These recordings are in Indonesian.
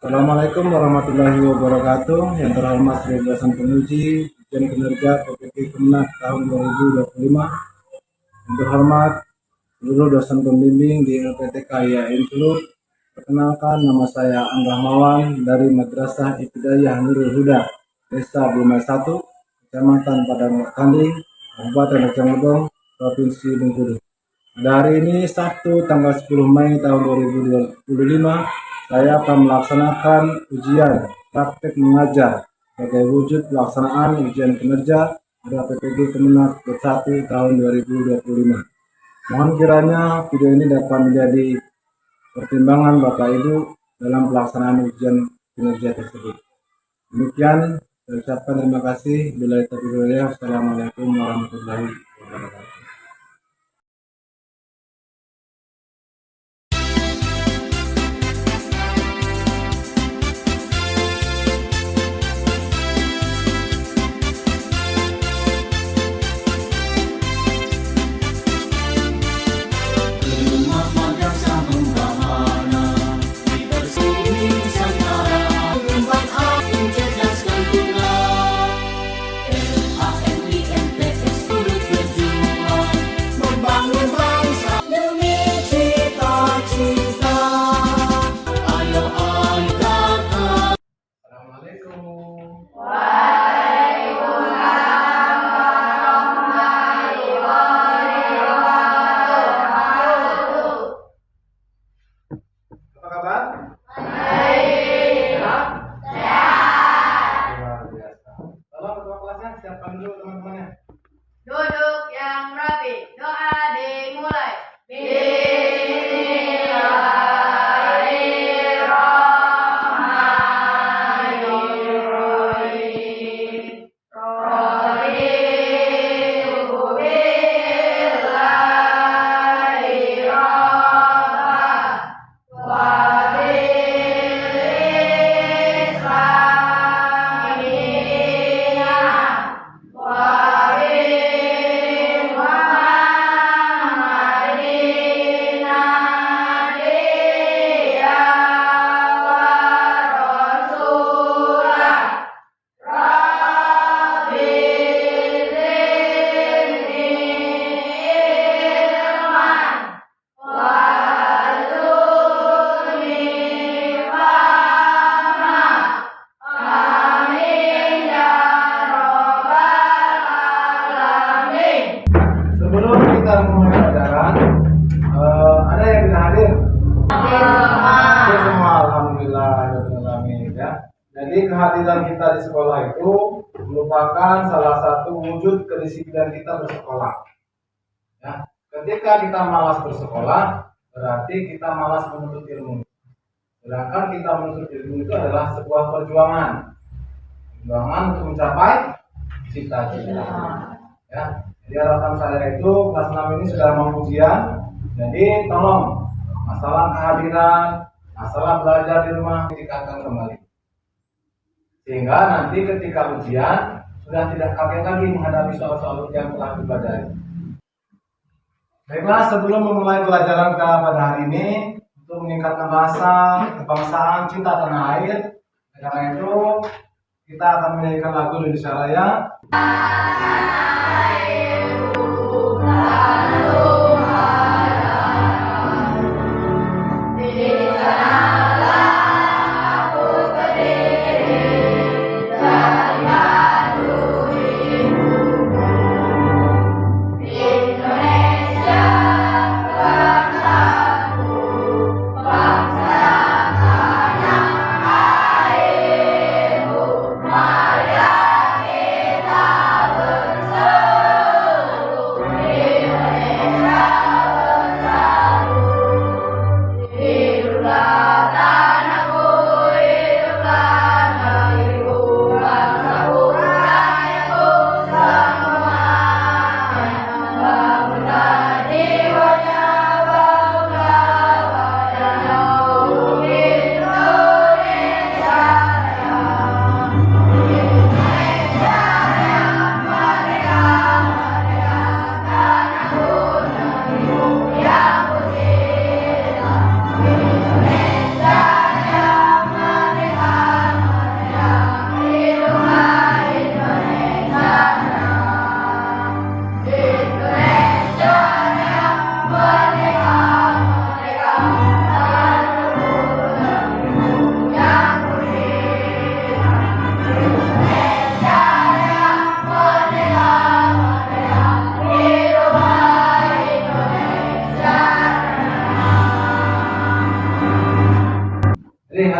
Assalamualaikum warahmatullahi wabarakatuh. Yang terhormat sebagai dosen penguji ujian kinerja PPK Kemenak tahun 2025. Yang terhormat seluruh dosen pembimbing di LPTK IAIN Sulut. Perkenalkan, nama saya Angga Mawan dari Madrasah Ibtidaiyah Nurul Huda, Desa Bumai 1, Kecamatan Padang Kanding, Kabupaten Rejang Lebong, Provinsi Bengkulu. Pada hari ini Sabtu tanggal 10 Mei tahun 2025, saya akan melaksanakan ujian praktek mengajar sebagai wujud pelaksanaan ujian kinerja pada PPG Kemenak ke-1 tahun 2025. Mohon kiranya video ini dapat menjadi pertimbangan Bapak Ibu dalam pelaksanaan ujian kinerja tersebut. Demikian, saya ucapkan terima kasih. Bila itu Assalamualaikum warahmatullahi wabarakatuh. Duduk yang rapi, doa dimulai. Bismillahirrahmanirrahim. Raditu billahi rabban wa bil islami dinan wa Sebelum kita memulai pelajaran, ada yang tidak hadir? Hadir semua, alhamdulillah ya. Jadi kehadiran kita di sekolah itu merupakan salah satu wujud kedisiplinan kita bersekolah. Ya, ketika kita malas bersekolah, berarti kita malas menuntut ilmu. Sedangkan kita menuntut ilmu itu adalah sebuah perjuangan untuk mencapai cita-cita. Ya. Jadi harapan saya itu kelas 6 ini sudah mau ujian. Jadi tolong masalah kehadiran, masalah belajar di rumah ditingkatkan kembali. Sehingga nanti ketika ujian sudah tidak kaget lagi menghadapi soal-soal yang telah dipelajari. Baiklah, sebelum memulai pelajaran pada hari ini untuk meningkatkan rasa kebangsaan cinta tanah air, karena itu kita akan menyanyikan lagu Indonesia Raya. Maya kita bersama.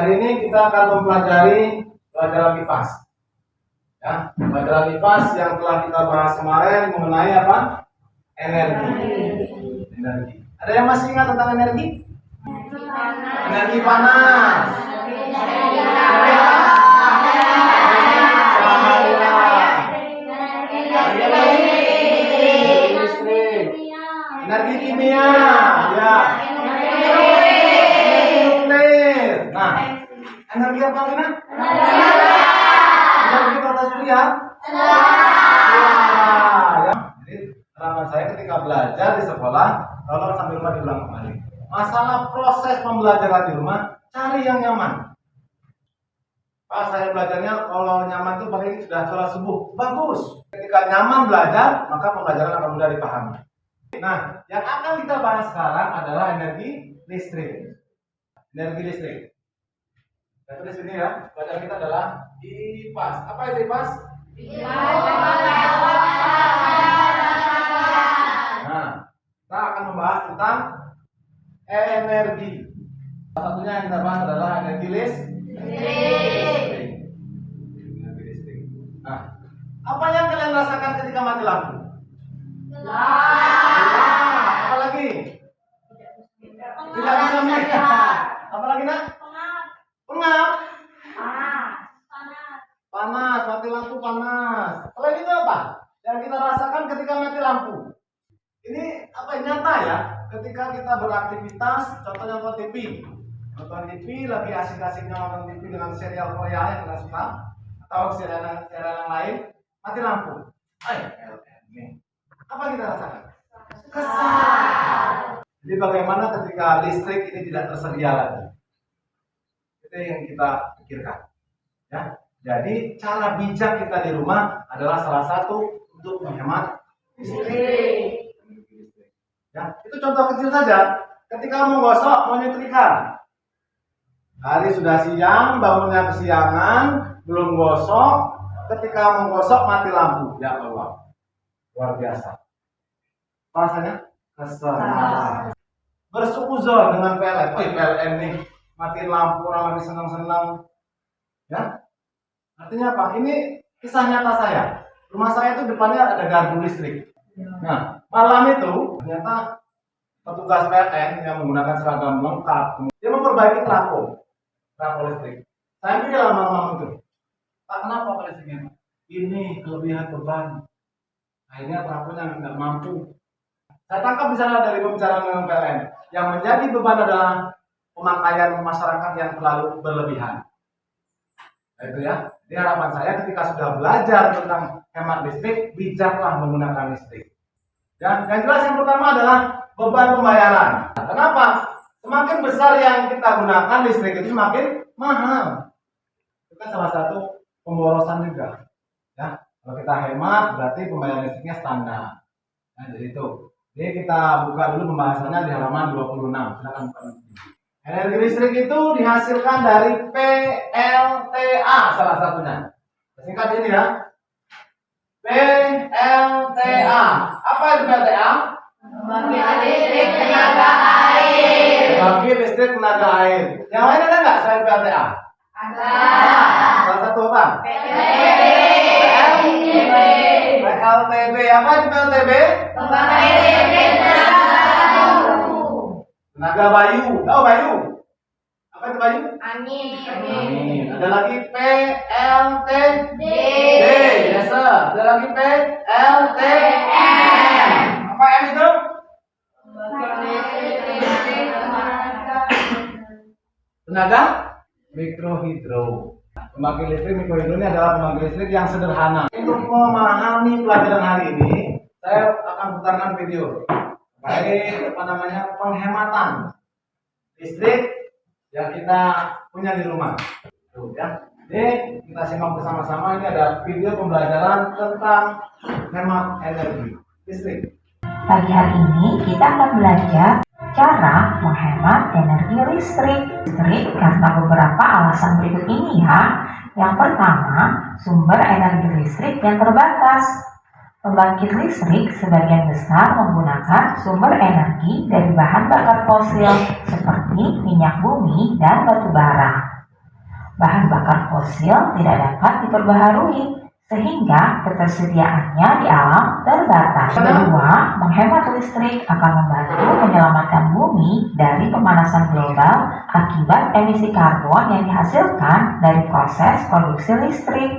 hari ini kita akan mempelajari pelajaran kipas. Ya, pelajaran kipas yang telah kita bahas kemarin mengenai apa? Energi. Ada yang masih ingat tentang energi? Energi panas. Energi kimia, ya. Nah, energi apa lagi? Energi tata surya. Ya. Jadi harapan saya ketika belajar di sekolah, tolong sambil rumah diulang kembali. Masalah proses pembelajaran di rumah, cari yang nyaman. Pak, saya belajarnya kalau nyaman itu paling sudah sholat subuh, bagus. Ketika nyaman belajar, maka pembelajaran akan mudah dipahami. Nah, yang akan kita bahas sekarang adalah energi listrik. Energi listrik. Kita tulis ini ya, pelajaran kita adalah IPAS. Apa itu IPAS? Nah, kita akan membahas tentang energi. Salah satunya yang kita bahas adalah energi listrik. Energi listrik. Nah, apa yang kalian rasakan ketika mati lampu? Apa lagi? Tidak bisa melihat. Apa lagi nak? Pengap. Panas, mati lampu panas. Selain itu apa? Yang kita rasakan ketika mati lampu. Ini apa nyata ya? Ketika kita beraktivitas, contohnya nonton TV. Nonton TV lagi asik-asiknya nonton TV dengan serial Korea yang kita suka atau serial yang lain, mati lampu. Ini. Apa yang kita rasakan? Kesal. Jadi bagaimana ketika listrik ini tidak tersedia lagi? Itu yang kita pikirkan. Ya. Jadi cara bijak kita di rumah adalah salah satu untuk menghemat listrik. Ya, itu contoh kecil saja. Ketika mau gosok, mau nyetrika. Hari sudah siang, bangunnya kesiangan, belum gosok. Ketika mau gosok mati lampu. Ya Allah, luar biasa. Rasanya kesal. Bersukuzon dengan PLN. PLN nih matiin lampu, orang lagi senang-senang. Ya, artinya apa? Ini kisah nyata saya. Rumah saya itu depannya ada gardu listrik. Nah, malam itu ternyata petugas PLN yang menggunakan seragam lengkap, dia memperbaiki trafo listrik. Saya pikir lama-lama itu, Pak, kenapa Pak listriknya? Ini kelebihan beban. Akhirnya trafonya nggak mampu. Saya tangkap di sana dari pembicaraan dengan PLN. Yang menjadi beban adalah pemakaian masyarakat yang terlalu berlebihan. Nah, itu ya. Jadi harapan saya ketika sudah belajar tentang hemat listrik, bijaklah menggunakan listrik. Dan yang jelas yang pertama adalah beban pembayaran. Kenapa? Semakin besar yang kita gunakan listrik itu semakin mahal. Itu kan salah satu pemborosan juga. Ya, kalau kita hemat berarti pembayaran listriknya standar. Nah, jadi itu. Jadi kita buka dulu pembahasannya di halaman 26. Silakan buka. Energi listrik itu dihasilkan dari PLTA salah satunya. Singkat ini ya. PLTA. Apa itu PLTA? Pembangkit listrik tenaga air. Pembangkit listrik tenaga air. Yang lain ada nggak selain PLTA? Ada. Salah satu apa? PLTB. PLTB. Apa itu PLTB? Pembangkit listrik tenaga bayu. Tenaga bayu. Tahu bayu? Apa itu bayu? Angin. Ada lagi PLTD. Yes sir. Ada lagi PLTM. Apa M itu? Tenaga mikrohidro. Pembangkit listrik mikrohidro ini adalah pembangkit listrik yang sederhana. Untuk memahami pelajaran hari ini, saya akan putarkan video. Baik, penghematan listrik yang kita punya di rumah. Tuh, ya. Jadi kita simak bersama-sama. Ini ada video pembelajaran tentang hemat energi listrik. Pagi hari ini kita akan belajar cara menghemat energi listrik karena beberapa alasan berikut ini ya. Yang pertama, sumber energi listrik yang terbatas. Pembangkit listrik sebagian besar menggunakan sumber energi dari bahan bakar fosil seperti minyak bumi dan batu bara. Bahan bakar fosil tidak dapat diperbaharui, sehingga ketersediaannya di alam terbatas. Kedua, menghemat listrik akan membantu menyelamatkan bumi dari pemanasan global akibat emisi karbon yang dihasilkan dari proses produksi listrik.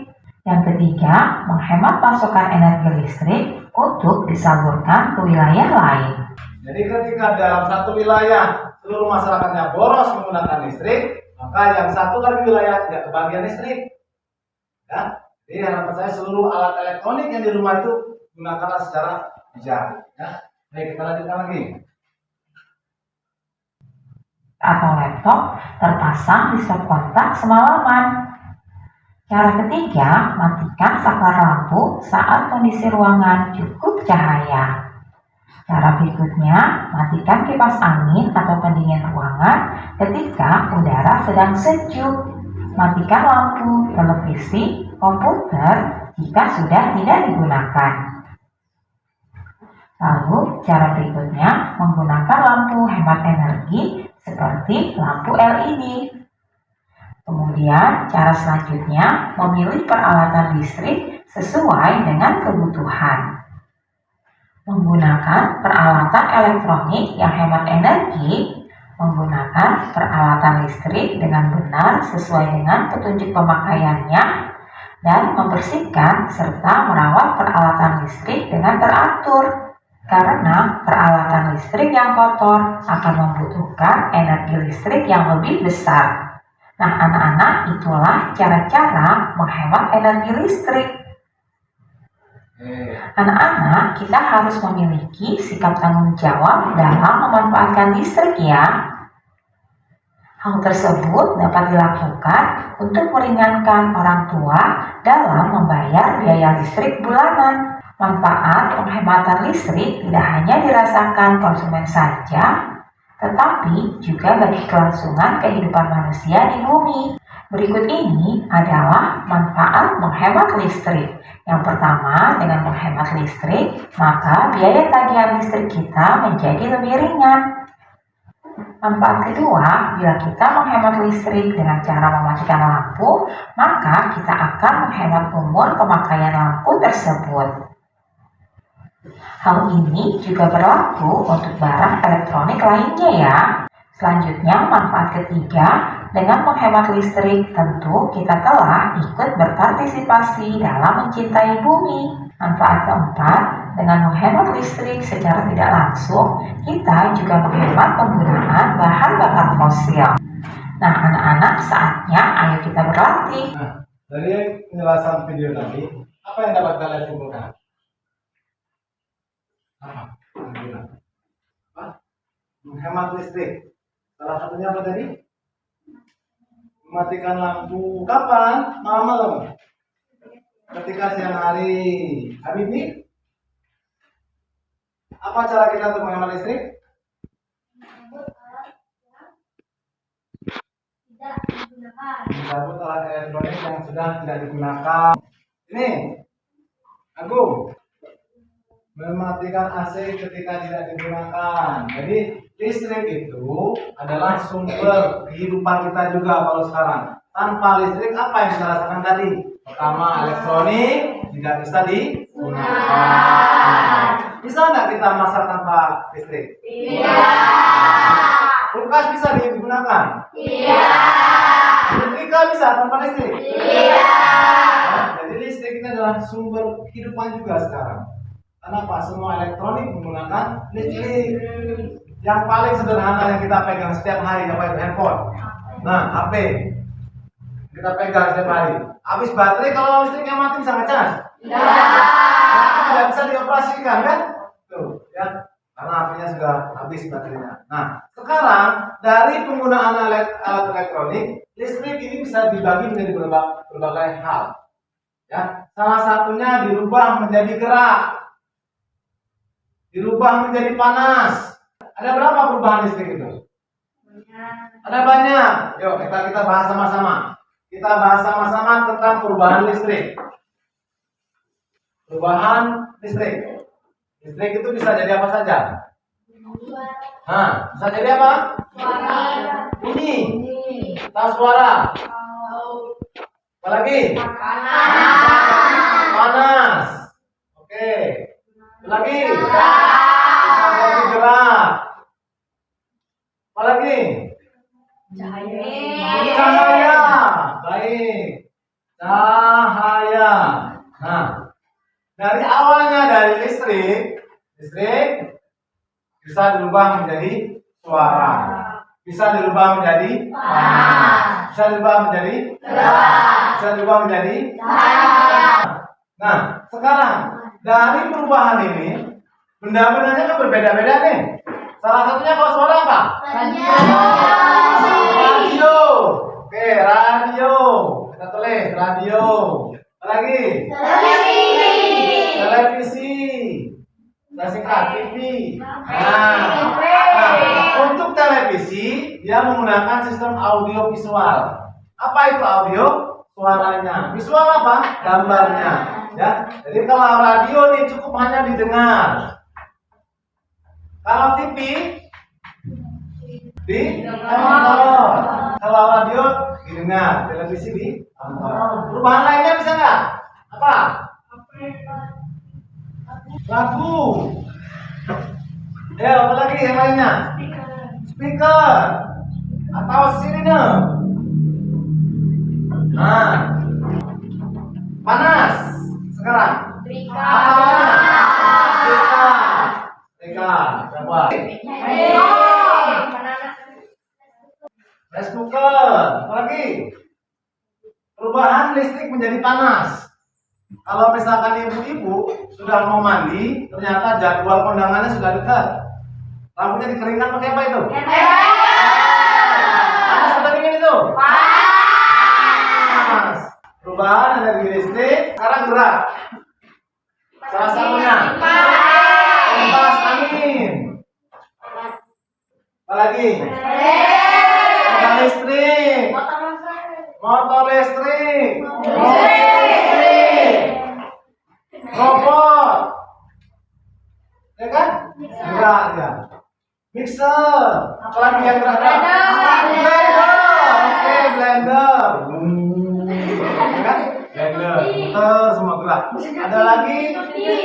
Yang ketiga, menghemat pasokan energi listrik untuk disalurkan ke wilayah lain. Jadi ketika dalam satu wilayah seluruh masyarakatnya boros menggunakan listrik, maka yang satu lagi wilayah tidak kebagian listrik. Ya. Jadi harapan saya seluruh alat elektronik yang di rumah itu gunakanlah secara bijak. Ya. Baik, kita lanjutkan lagi. Atau laptop terpasang di stop kontak semalaman. Cara ketiga, matikan saklar lampu saat kondisi ruangan cukup cahaya. Cara berikutnya, matikan kipas angin atau pendingin ruangan ketika udara sedang sejuk. Matikan lampu televisi, komputer jika sudah tidak digunakan. Lalu, cara berikutnya menggunakan lampu hemat energi seperti lampu LED. Kemudian, cara selanjutnya memilih peralatan listrik sesuai dengan kebutuhan. Menggunakan peralatan elektronik yang hemat energi, menggunakan peralatan listrik dengan benar sesuai dengan petunjuk pemakaiannya, dan membersihkan serta merawat peralatan listrik dengan teratur. Karena peralatan listrik yang kotor akan membutuhkan energi listrik yang lebih besar. Nah, anak-anak, itulah cara-cara menghemat energi listrik. Anak-anak, kita harus memiliki sikap tanggung jawab dalam memanfaatkan listrik ya. Hal tersebut dapat dilakukan untuk meringankan orang tua dalam membayar biaya listrik bulanan. Manfaat penghematan listrik tidak hanya dirasakan konsumen saja, tetapi juga bagi kelangsungan kehidupan manusia di bumi. Berikut ini adalah manfaat menghemat listrik. Yang pertama, dengan menghemat listrik, maka biaya tagihan listrik kita menjadi lebih ringan. Manfaat kedua, bila kita menghemat listrik dengan cara mematikan lampu, maka kita akan menghemat umur pemakaian lampu tersebut. Hal ini juga berlaku untuk barang elektronik lainnya ya. Selanjutnya, manfaat ketiga, dengan menghemat listrik tentu kita telah ikut berpartisipasi dalam mencintai bumi. Manfaat keempat, dengan menghemat listrik secara tidak langsung, kita juga menghemat penggunaan bahan bakar fosil. Nah, anak-anak, saatnya ayo kita berlatih. Nah, dari penjelasan video tadi, apa yang dapat kalian simpulkan? Menghemat listrik. Salah satunya apa tadi? Mematikan lampu kapan? Malam-malam. Ketika siang hari. Habibi, apa cara kita untuk menghemat listrik? Tidak digunakan. Mencabut alat elektronik yang sudah tidak digunakan. Ini, Agung. Mematikan AC ketika tidak digunakan. Jadi listrik itu adalah sumber kehidupan kita juga kalau sekarang. Tanpa listrik apa yang kita rasakan tadi? Pertama, elektronik tidak bisa digunakan. Bisa nggak kita masak tanpa listrik? Tidak. Kulkas bisa digunakan? Tidak. Setrika bisa tanpa listrik? Tidak. Jadi listrik ini adalah sumber kehidupan juga sekarang. Kenapa? Semua elektronik menggunakan listrik. Yang paling sederhana yang kita pegang setiap hari apa itu? Handphone. Nah, HP kita pegang setiap hari. Habis baterai kalau listriknya mati bisa ngecas? Tidak bisa dioperasikan kan? Tuh, ya. Karena HP-nya sudah habis baterainya. Nah, sekarang dari penggunaan alat elektronik, listrik ini bisa dibagi menjadi berbagai hal. Ya, salah satunya dirubah menjadi gerak. Dirubah menjadi panas. Ada berapa perubahan listrik itu? Ada banyak. Yuk kita bahas sama-sama. Kita bahas sama-sama tentang perubahan listrik. Perubahan listrik. Listrik itu bisa jadi apa saja? Bisa jadi apa? Ini. Tas suara. Apa lagi? Panas. Panas. Oke. Apa lagi? Bisa berarti gerak. Apa lagi? Cahaya. Baik. Cahaya. Nah, dari awalnya dari listrik bisa dirubah menjadi suara. Bisa dirubah menjadi panas. Bisa dirubah menjadi gelap. Bisa dirubah menjadi cahaya. Nah, sekarang dari perubahan ini benda-bendanya kan berbeda-beda nih. Salah satunya kalau suara apa? Radio. Oke, radio. Kita tulis radio. Apa lagi? Televisi. Kita singkat TV. Nah, untuk televisi dia menggunakan sistem audio visual. Apa itu audio? Suaranya. Visual apa? Gambarnya. Ya. Jadi kalau radio nih cukup hanya didengar. Kalau TV ditonton. Kalau radio didengar, televisi ditonton. Perubahan lainnya bisa nggak? Apa? Lagu. Apa lagi yang lainnya? Speaker atau sirine. Nah, panas sekarang. Coba. Rice cooker. Apa lagi? Perubahan listrik menjadi panas. Kalau misalkan ibu-ibu sudah mau mandi, ternyata jadwal kondangannya sudah dekat. Rambutnya dikeringkan pakai apa itu? Panas atau dingin itu? Panas. Perubahan energi listrik sekarang gerak. Salah satunya kipas angin. Apa lagi? Motor listrik. Motor listrik. Robot. Ya kan? Gerak ya. Mixer. Apa lagi yang gerak? Blender. Oke, blender. Ya kan? Blender. Muter semua gerak. Ada lagi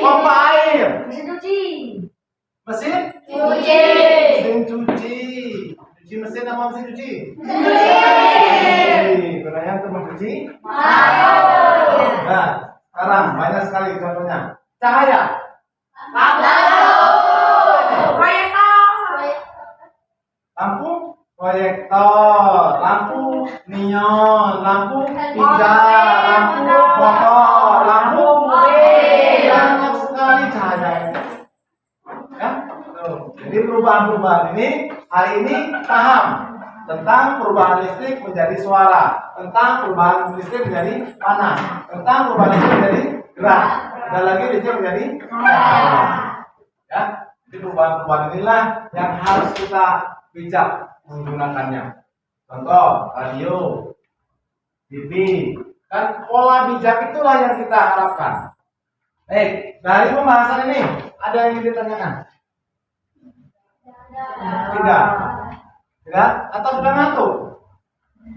pompa air. Mesin cuci. Mesin cuci. Cuci mesin apa mesin cuci? Gunanya untuk mencuci. Nah, sekarang banyak sekali contohnya. Cahaya. Lampu proyektor, lampu neon, lampu hijau, lampu motor, lampu banyak sekali cahaya. Ya, tuh. Jadi perubahan-perubahan ini hari ini paham tentang perubahan listrik menjadi suara, tentang perubahan listrik menjadi panas, tentang perubahan listrik menjadi gerak, dan lagi listrik menjadi cahaya. Ya, jadi perubahan-perubahan inilah yang harus kita bijak menggunakannya. Contoh radio, TV, kan pola bijak itulah yang kita harapkan. Baik, dari pembahasan ini ada yang ingin ditanyakan? Tidak? Tidak? Atau sudah ngantuk?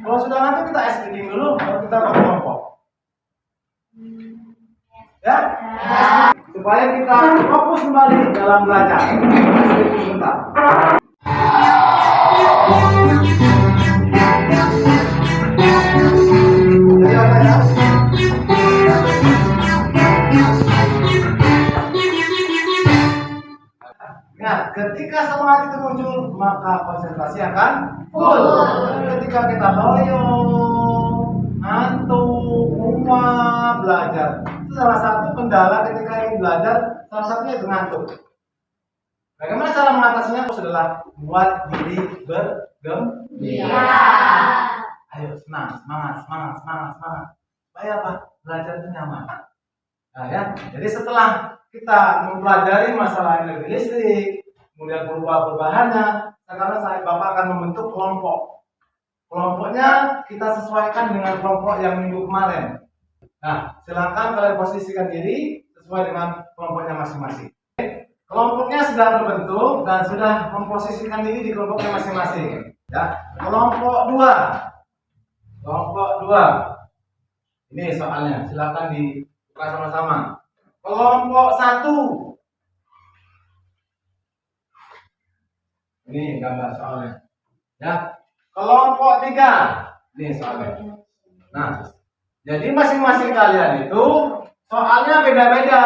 Kalau sudah ngantuk kita SPG dulu, baru kita kelompok. Ya? Supaya kita fokus kembali dalam belajar. Sebentar. Nah, ketika semangat itu muncul, maka konsentrasi akan full. Ketika kita loyo, ngantuk, muak, belajar, itu salah satu kendala ketika ingin belajar. Salah satunya itu ngantuk. Bagaimana cara mengatasinya? Adalah buat diri bergembira. Ayo semangat. Supaya apa? Belajar itu nyaman. Nah ya, jadi setelah kita mempelajari masalah energi listrik, kemudian perubahannya, sekarang Bapak akan membentuk kelompok. Kelompoknya kita sesuaikan dengan kelompok yang minggu kemarin. Nah, silakan kalian posisikan diri sesuai dengan kelompoknya masing-masing. Kelompoknya sudah terbentuk dan sudah memposisikan diri di kelompoknya masing-masing. Ya, kelompok 2. Ini soalnya, silakan dibuka sama-sama. Kelompok 1. Ini gambar soalnya. Ya. Kelompok 3. Ini soalnya. Nah, jadi masing-masing kalian itu soalnya beda-beda.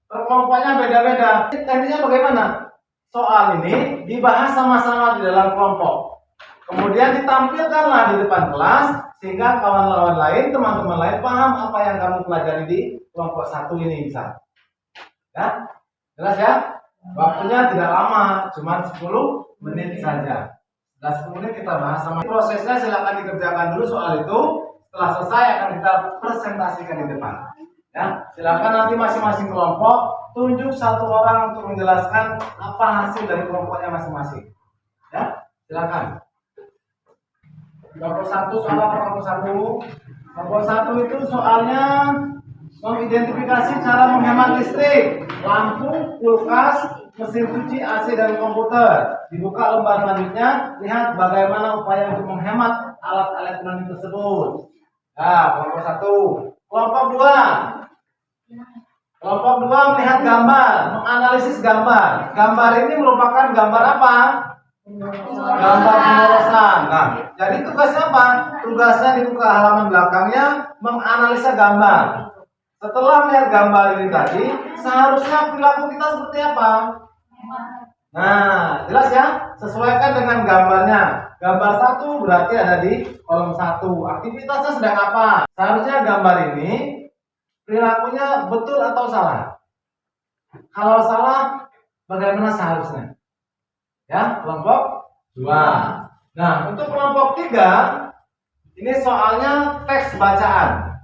Kelompoknya beda-beda. Tekniknya bagaimana? Soal ini dibahas sama-sama di dalam kelompok. Kemudian ditampilkanlah di depan kelas sehingga kawan-kawan lain, teman-teman lain paham apa yang kamu pelajari di kelompok 1 ini bisa. Ya? Jelas ya? Waktunya tidak lama, cuma 10 menit saja. Setelah 10 menit kita bahas sama. Prosesnya silakan dikerjakan dulu soal itu. Setelah selesai akan kita presentasikan di depan. Ya, silakan nanti masing-masing kelompok tunjuk satu orang untuk menjelaskan apa hasil dari kelompoknya masing-masing. Ya, silakan. Kelompok 1 soal apa kelompok 1? Kelompok 1 itu soalnya mengidentifikasi cara menghemat listrik, lampu, kulkas, mesin cuci, AC dan komputer. Dibuka lembar selanjutnya, lihat bagaimana upaya untuk menghemat alat elektronik tersebut. Nah, kelompok 1. Kelompok 2. Kelompok 2 melihat gambar, menganalisis gambar. Gambar ini merupakan gambar apa? Gambar pemborosan. Nah, jadi tugasnya apa? Tugasnya dibuka halaman belakangnya, menganalisa gambar. Setelah melihat gambar ini tadi, seharusnya perilaku kita seperti apa? Nah, jelas ya? Sesuaikan dengan gambarnya. Gambar 1 berarti ada di kolom 1. Aktivitasnya sedang apa? Seharusnya gambar ini perilakunya betul atau salah? Kalau salah, bagaimana seharusnya? Ya, kelompok 2. Nah, untuk kelompok 3, ini soalnya teks bacaan.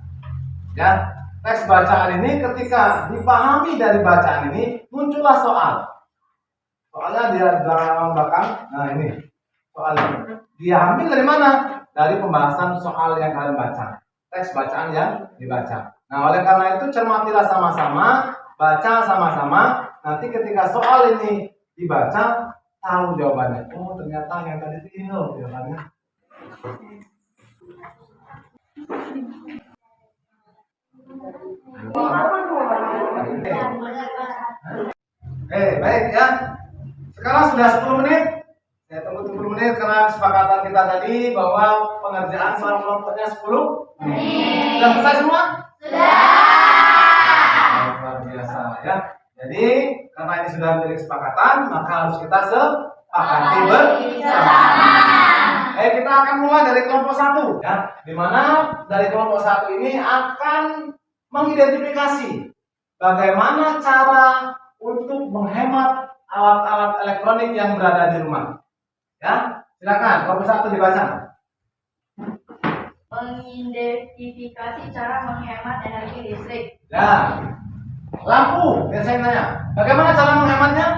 Ya, teks bacaan ini ketika dipahami dari bacaan ini, muncullah soal. Soalnya dia di belakang. Nah, ini soalnya. Dia ambil dari mana? Dari pembahasan soal yang kalian baca. Teks bacaan yang dibaca. Nah, oleh karena itu cermatilah sama-sama, baca sama-sama. Nanti ketika soal ini dibaca, tahu jawabannya. Oh, ternyata yang tadi itu ini loh jawabannya. Baik ya. Sekarang sudah 10 menit. Saya tunggu 10 menit karena kesepakatan kita tadi bahwa pengerjaan soal kelompoknya 10 menit. Sudah selesai semua? Luar biasa ya. Jadi karena ini sudah menjadi kesepakatan, maka harus kita sepakati bersama. Kita akan mulai dari kelompok 1 ya, di mana dari kelompok 1 ini akan mengidentifikasi bagaimana cara untuk menghemat alat-alat elektronik yang berada di rumah. Ya, silakan kelompok 1 dibaca. Mengidentifikasi cara menghemat energi listrik. Ya. Lampu, biar saya tanya. Bagaimana cara menghematnya?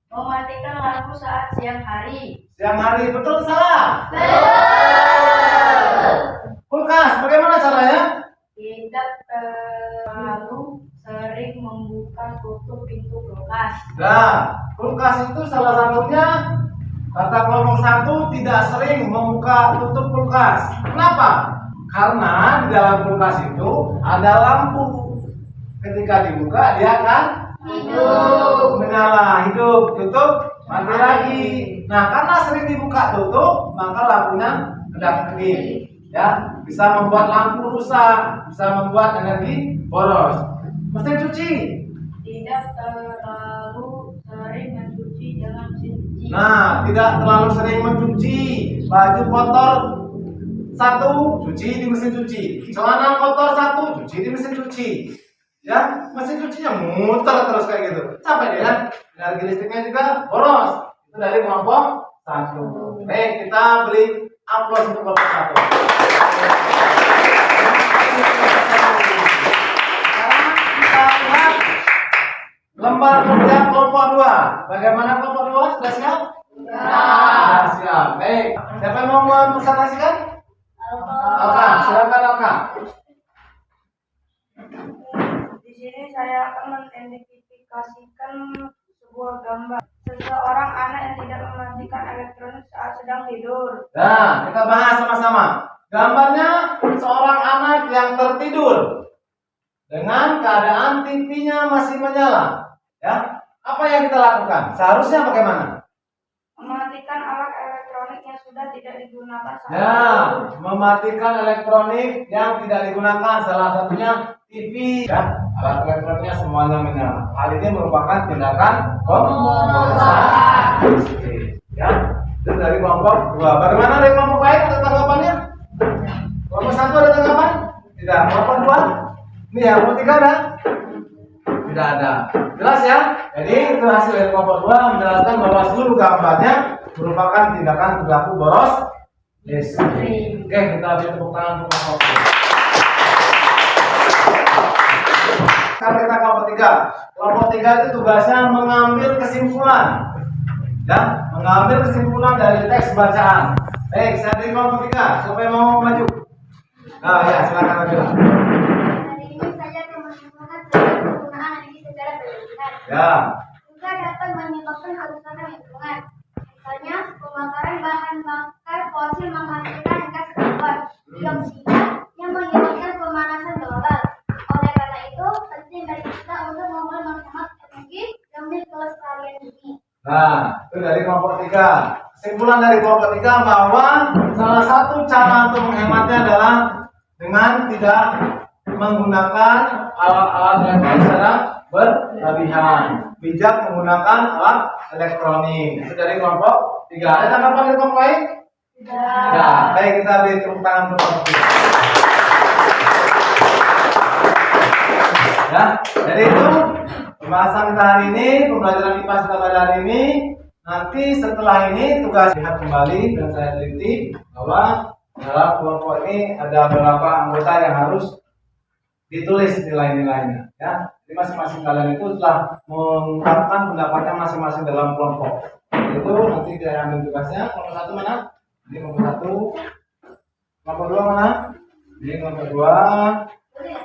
Mematikan lampu saat siang hari. Siang hari, betul salah? Kulkas, bagaimana caranya? Tidak terlalu sering membuka tutup pintu kulkas. Nah, kulkas itu salah satunya kata kelompok 1 tidak sering membuka tutup kulkas. Kenapa? Karena di dalam kulkas itu ada lampu. Ketika dibuka dia akan hidup, menyala, hidup, tutup, mati lagi. Nah, karena sering dibuka tutup, maka lampunya kedap-kedip. Ya, bisa membuat lampu rusak, bisa membuat energi boros. Mesin cuci. Tidak terlalu sering mencuci dengan mesin cuci. Nah, tidak terlalu sering mencuci. Baju kotor 1, cuci di mesin cuci. Celana kotor 1, cuci di mesin cuci. Ya, mesin cucinya muter terus kayak gitu. Capek deh kan? Energi listriknya juga boros. Itu dari kelompok 1. Baik, kita beri aplaus untuk kelompok 1. Sekarang kita lihat lembar kerja kelompok 2. Bagaimana kelompok 2? Sudah siap? Sudah siap. Baik. Siapa yang mau mempresentasikan? Alka, silakan Alka. Di sini saya akan mengidentifikasikan sebuah gambar seseorang anak yang tidak mematikan elektronik saat sedang tidur. Nah, kita bahas sama-sama. Gambarnya seorang anak yang tertidur dengan keadaan TV-nya masih menyala. Ya, apa yang kita lakukan? Seharusnya bagaimana? Mematikan alat elektronik yang sudah tidak digunakan saat Ya, itu. mematikan elektronik yang tidak digunakan, salah satunya TV. Ya, alat elektroniknya semuanya menyala. Hal ini merupakan tindakan pemborosan listrik. Ya, itu dari kelompok 2. Bagaimana dari kelompok lain tanggapannya? Kelompok 1 ada tanggapan? Tidak. Kelompok 2? Ini ya, kelompok 3 ada? Tidak ada. Jelas ya? Jadi itu hasil dari kelompok 2 menjelaskan bahwa seluruh gambarnya merupakan tindakan perilaku boros listrik. Oke, kita beri tepuk tangan untuk kelompok 2. Sekarang kita kelompok 3. Kelompok 3 itu tugasnya mengambil kesimpulan. Ya, mengambil kesimpulan dari teks bacaan. Baik, saya beri kelompok 3. Siapa yang mau maju? Nah, ya, silakan Nabila. Hari ini saya akan menyimpulkan tentang penggunaan energi secara berlebihan. Ya. Juga dapat menyebabkan kerusakan lingkungan. Misalnya, pembakaran bahan bakar fosil menghasilkan gas karbon dioksida yang menyebabkan pemanasan global. Oleh karena itu, penting bagi kita untuk mulai menghemat energi demi kelestarian bumi. Nah, itu dari kelompok 3. Kesimpulan dari kelompok 3 bahwa salah satu cara untuk menghematnya adalah dengan tidak menggunakan alat-alat elektronik secara berlebihan. Bijak menggunakan alat elektronik. Itu dari kelompok 3. Ada tanggapan dari kelompok lain? Tidak. Ya, baik, kita beri tepuk tangan untuk kelompok 3. Ya, jadi itu pembahasan kita hari ini, pembelajaran IPA kita pada hari ini. Nanti setelah ini tugas lihat kembali dan saya teliti bahwa dalam kelompok ini ada beberapa anggota yang harus ditulis nilai-nilainya. Ya, jadi masing-masing kalian itu telah mengungkapkan pendapatnya masing-masing dalam kelompok. Itu nanti saya ambil tugasnya. Kelompok 1 mana? Ini kelompok 1. Kelompok 2 mana? Ini kelompok 2.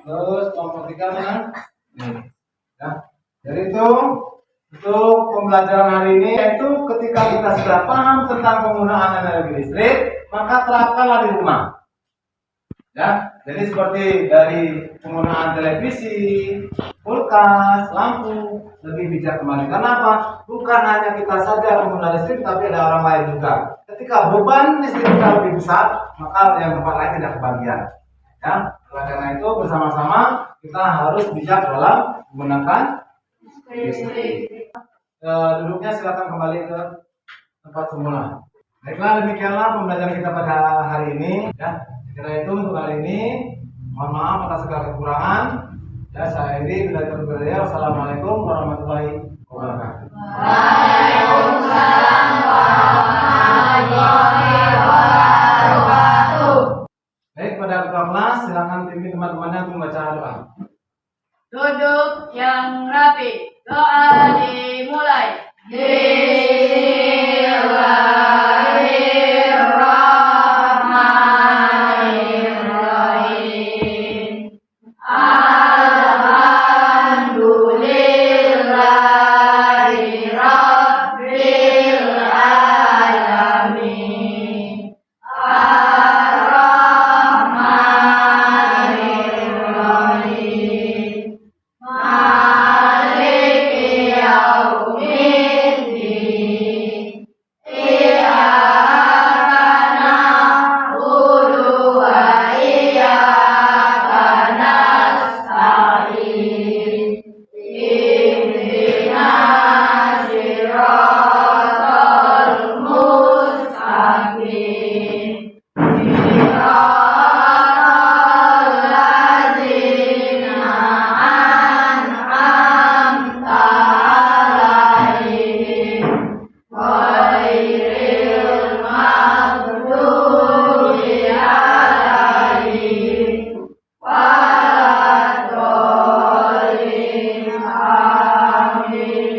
Terus kelompok 3 mana? Ini. Ya. Jadi itu untuk pembelajaran hari ini, yaitu ketika kita sudah paham tentang penggunaan energi listrik, maka terapkanlah di rumah. Ya, jadi seperti dari penggunaan televisi, kulkas, lampu, lebih bijak kembali. Karena apa? Bukan hanya kita saja pengguna listrik, tapi ada orang lain juga. Ketika beban listrik kita lebih besar, maka yang tempat lain tidak kebagian. Ya, karena itu bersama-sama kita harus bijak dalam menggunakan listrik. Duduknya silakan kembali ke tempat semula. Baiklah, demikianlah pembelajaran kita pada hari ini. Ya, kira itu untuk hari ini. Mohon maaf atas segala kekurangan. Ya, saya Iri bila terberaya. Wassalamualaikum warahmatullahi wabarakatuh. Waalaikumsalam warahmatullahi wabarakatuh. Baik, pada ketua kelas silakan pimpin teman-temannya untuk membaca doa. Duduk yang rapi. Doa dimulai. Bismillahirrahmanirrahim. Alhamdulillahi rabbil alamin. Ar-Rahmanirrahim. Maliki yaumiddin. Iyyaka na'budu wa iyyaka nasta'in. Ihdinas siratal mustaqim. Siratal ladzina an'amta 'alaihim ghairil maghdubi 'alaihim waladdallin. Amin.